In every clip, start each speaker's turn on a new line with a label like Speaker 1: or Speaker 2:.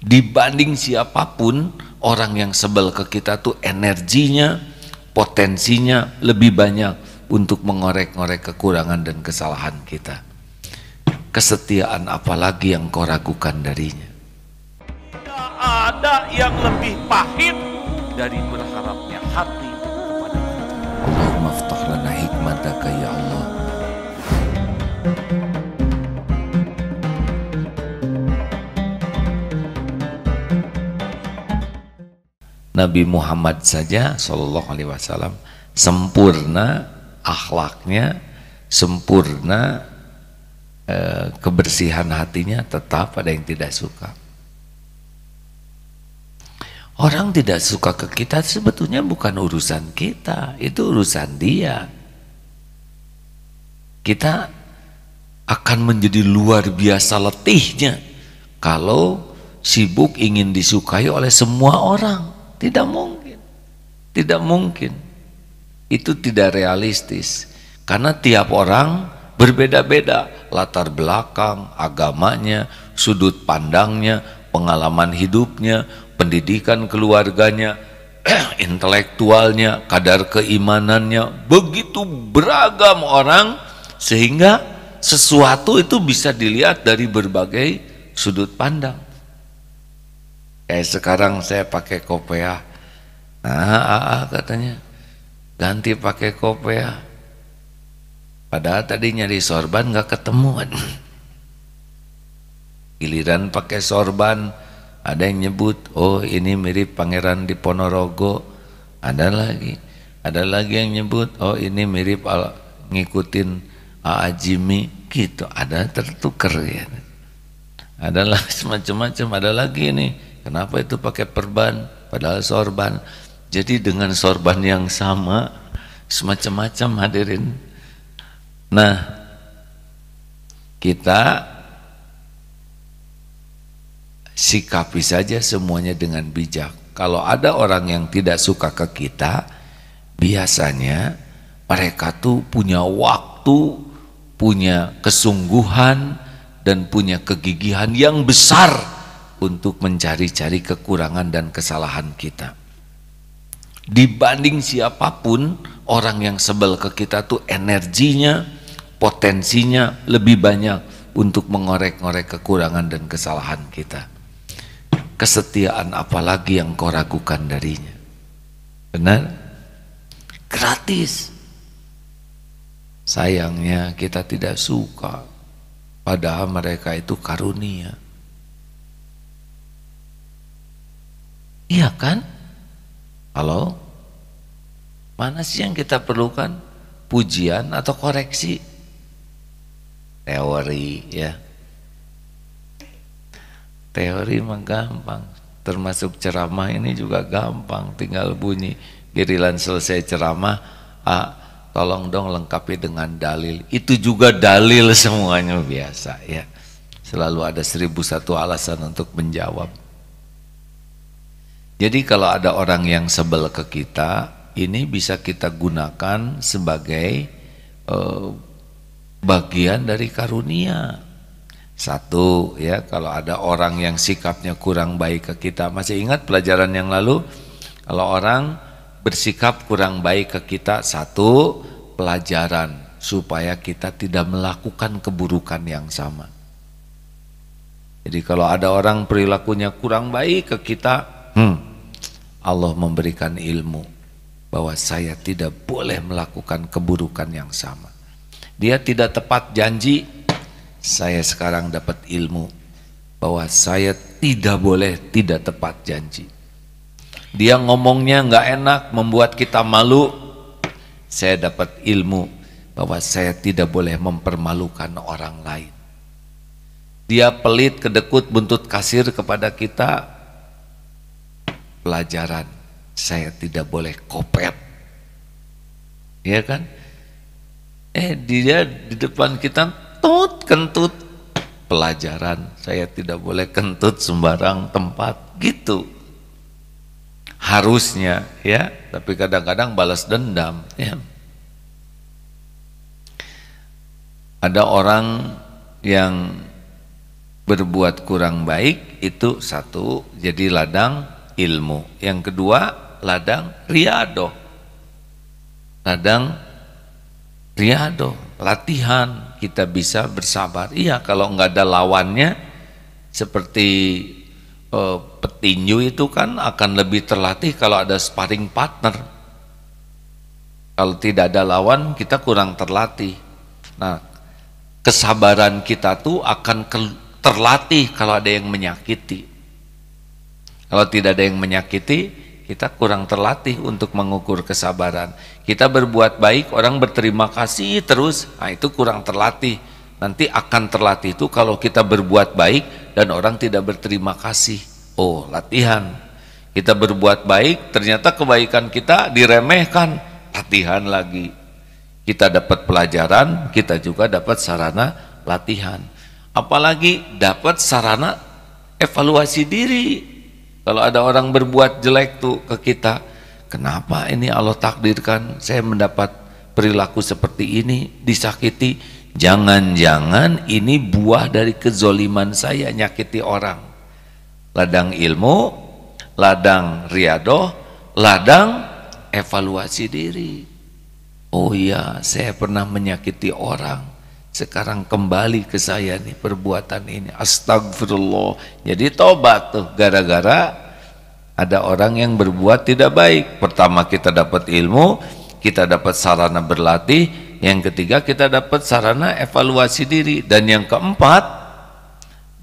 Speaker 1: Dibanding siapapun, orang yang sebel ke kita tuh energinya, potensinya lebih banyak untuk mengorek-ngorek kekurangan dan kesalahan kita. Kesetiaan apalagi yang kau ragukan darinya?
Speaker 2: Tidak ada yang lebih pahit dari berharapnya hati kepada kita.
Speaker 1: Allahumma aftah lana hikmataka ya Allah. Nabi Muhammad saja Shallallahu Alaihi Wasallam sempurna akhlaknya, sempurna kebersihan hatinya, tetap ada yang tidak suka. Orang tidak suka ke kita sebetulnya bukan urusan kita, itu urusan dia. Kita akan menjadi luar biasa letihnya kalau sibuk ingin disukai oleh semua orang. Tidak mungkin, tidak mungkin. Itu tidak realistis, karena tiap orang berbeda-beda latar belakang, agamanya, sudut pandangnya, pengalaman hidupnya, pendidikan keluarganya, intelektualnya, kadar keimanannya, begitu beragam orang, sehingga sesuatu itu bisa dilihat dari berbagai sudut pandang. Kayak sekarang saya pakai kopiah, nah katanya ganti pakai kopiah, padahal tadi nyari sorban nggak ketemuan. Giliran pakai sorban, ada yang nyebut, oh ini mirip Pangeran di Ponorogo. Ada lagi yang nyebut, oh ini mirip ngikutin A.A. Jimmy gitu. Ada tertukar ya. Adalah semacam-macam. Ada lagi nih, kenapa itu pakai perban padahal sorban. Jadi dengan sorban yang sama semacam-macam hadirin. Nah, kita sikapi saja semuanya dengan bijak. Kalau ada orang yang tidak suka ke kita, biasanya mereka tuh punya waktu, punya kesungguhan, dan punya kegigihan yang besar untuk mencari-cari kekurangan dan kesalahan kita. Dibanding siapapun, orang yang sebel ke kita tuh energinya, potensinya lebih banyak untuk mengorek-ngorek kekurangan dan kesalahan kita. Kesetiaan apalagi yang kau ragukan darinya? Benar? Gratis. Sayangnya kita tidak suka, padahal mereka itu karunia. Iya kan? Halo? Mana sih yang kita perlukan? Pujian atau koreksi? Teori ya. Teori mah gampang, termasuk ceramah ini juga gampang, tinggal bunyi. Giliran selesai ceramah, tolong dong lengkapi dengan dalil. Itu juga dalil semuanya biasa ya. Selalu ada 1001 alasan untuk menjawab. Jadi kalau ada orang yang sebel ke kita, ini bisa kita gunakan sebagai bagian dari karunia. Satu ya, kalau ada orang yang sikapnya kurang baik ke kita, masih ingat pelajaran yang lalu? Kalau orang bersikap kurang baik ke kita, satu pelajaran supaya kita tidak melakukan keburukan yang sama. Jadi kalau ada orang perilakunya kurang baik ke kita, Allah memberikan ilmu bahwa saya tidak boleh melakukan keburukan yang sama. Dia tidak tepat janji, saya sekarang dapat ilmu bahwa saya tidak boleh tidak tepat janji. Dia ngomongnya nggak enak, membuat kita malu, saya dapat ilmu bahwa saya tidak boleh mempermalukan orang lain. Dia pelit, kedekut, buntut kasir kepada kita, pelajaran saya tidak boleh kopet, ya kan? Dia di depan kita kentut, pelajaran saya tidak boleh kentut sembarang tempat, gitu harusnya ya. Tapi kadang-kadang balas dendam ya. Ada orang yang berbuat kurang baik itu satu, jadi ladang ilmu. Yang kedua, ladang riado. Ladang riado, latihan kita bisa bersabar. Iya, kalau nggak ada lawannya, seperti petinju itu kan akan lebih terlatih kalau ada sparring partner. Kalau tidak ada lawan, kita kurang terlatih. Nah, kesabaran kita tuh akan terlatih kalau ada yang menyakiti. Kalau tidak ada yang menyakiti, kita kurang terlatih untuk mengukur kesabaran. Kita berbuat baik, orang berterima kasih terus, nah itu kurang terlatih. Nanti akan terlatih itu kalau kita berbuat baik dan orang tidak berterima kasih. Oh, latihan. Kita berbuat baik, ternyata kebaikan kita diremehkan, latihan lagi. Kita dapat pelajaran, kita juga dapat sarana latihan. Apalagi dapat sarana evaluasi diri. Kalau ada orang berbuat jelek tuh ke kita, kenapa ini Allah takdirkan saya mendapat perilaku seperti ini, disakiti? Jangan-jangan ini buah dari kezoliman saya, nyakiti orang. Ladang ilmu, ladang riadoh, ladang evaluasi diri. Oh iya, saya pernah menyakiti orang, sekarang kembali ke saya nih perbuatan ini, astagfirullah. Jadi tobat tuh, gara-gara ada orang yang berbuat tidak baik. Pertama kita dapat ilmu, kita dapat sarana berlatih. Yang ketiga kita dapat sarana evaluasi diri. Dan yang keempat,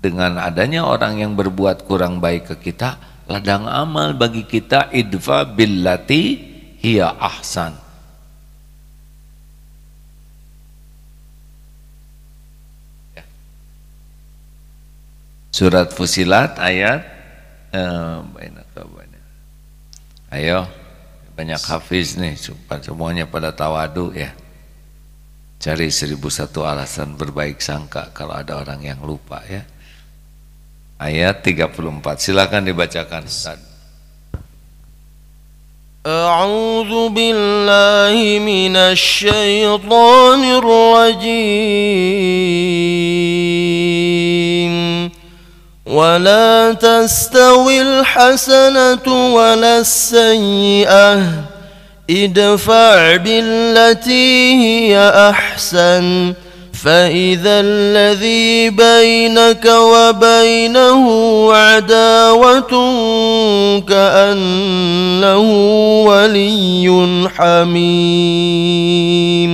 Speaker 1: dengan adanya orang yang berbuat kurang baik ke kita, ladang amal bagi kita, idfa billati hiya ahsan. Surat Fusilat ayat ayo, banyak hafiz nih, semuanya pada tawadu ya. Cari 1001 alasan berbaik sangka kalau ada orang yang lupa ya. Ayat 34, silakan dibacakan Ustaz.
Speaker 3: A'udzu billahi minasy syaithanir rajim. ولا تستوي الحسنة ولا السيئة ادفع بالتي هي أحسن فإذا الذي بينك وبينه عداوة كأنه ولي حميم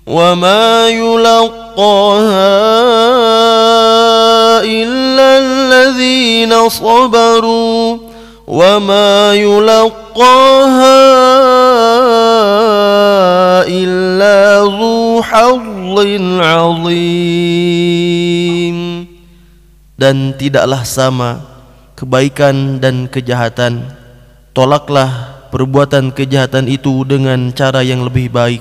Speaker 3: وما يلقاها إلا الذين صبروا وما يلقاها إلا ذو حظ عظيم. Dan tidaklah sama kebaikan dan kejahatan. Tolaklah perbuatan kejahatan itu dengan cara yang lebih baik,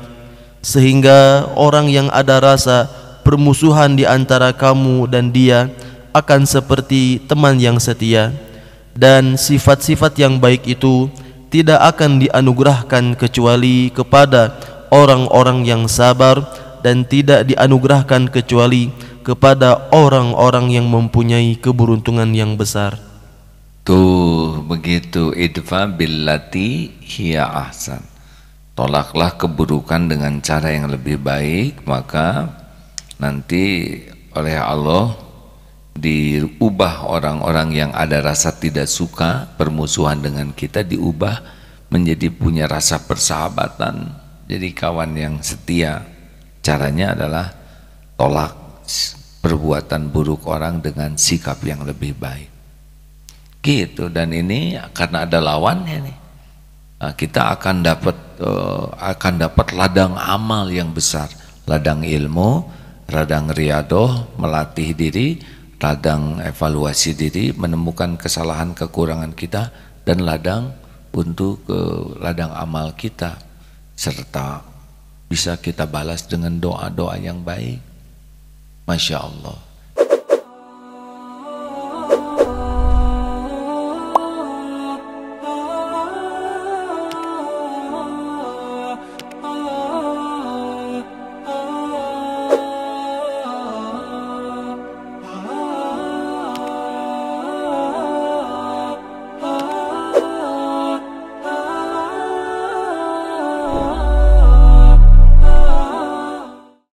Speaker 3: sehingga orang yang ada rasa permusuhan di antara kamu dan dia akan seperti teman yang setia. Dan sifat-sifat yang baik itu tidak akan dianugerahkan kecuali kepada orang-orang yang sabar, dan tidak dianugerahkan kecuali kepada orang-orang yang mempunyai keberuntungan yang besar.
Speaker 1: Tuh begitu, idfa billati hiya ahsan. Tolaklah keburukan dengan cara yang lebih baik, maka nanti oleh Allah diubah orang-orang yang ada rasa tidak suka, permusuhan dengan kita, diubah menjadi punya rasa persahabatan, jadi kawan yang setia. Caranya adalah tolak perbuatan buruk orang dengan sikap yang lebih baik gitu. Dan ini karena ada lawannya nih, kita akan dapat ladang amal yang besar, ladang ilmu, ladang riadoh, melatih diri, ladang evaluasi diri, menemukan kesalahan kekurangan kita, dan ladang untuk ladang amal kita, serta bisa kita balas dengan doa-doa yang baik. Masya Allah.